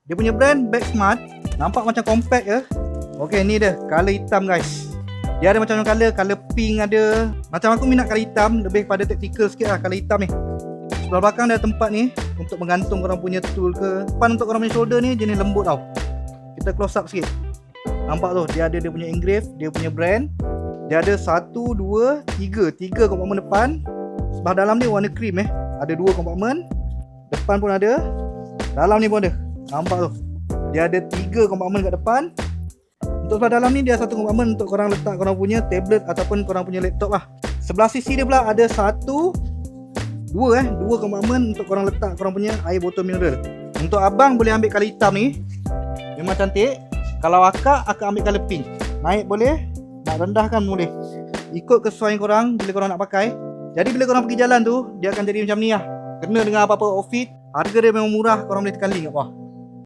Dia punya brand Bag Smart. Nampak macam compact ke. Okay, ni dia color hitam guys. Dia ada macam color pink ada. Macam aku minat color hitam, lebih pada tactical sikit lah color hitam ni. Sebelah belakang ada tempat ni untuk menggantung korang punya tool ke. Depan untuk korang punya shoulder ni jenis lembut tau. Kita close up sikit. Nampak tu, dia ada dia punya engrave, dia punya brand. Dia ada 1, 2, 3 kompartmen depan. Sebelah dalam ni warna cream Ada 2 kompartmen. Depan pun ada. Dalam ni pun ada. Nampak tu, dia ada 3 kompartmen kat depan. Untuk sebelah dalam ni dia ada 1 kompartmen untuk korang letak korang punya tablet ataupun korang punya laptop lah. Sebelah sisi dia pula ada 2 kompartmen untuk korang letak korang punya air botol mineral. Untuk abang boleh ambil color hitam ni, memang cantik. Kalau akak ambil color pink. Naik boleh, nak rendahkan boleh. Ikut kesesuaian korang bila korang nak pakai. Jadi bila korang pergi jalan tu, dia akan jadi macam ni lah. Kena dengan apa-apa outfit. Harga dia memang murah, korang boleh tekan link kat bawah.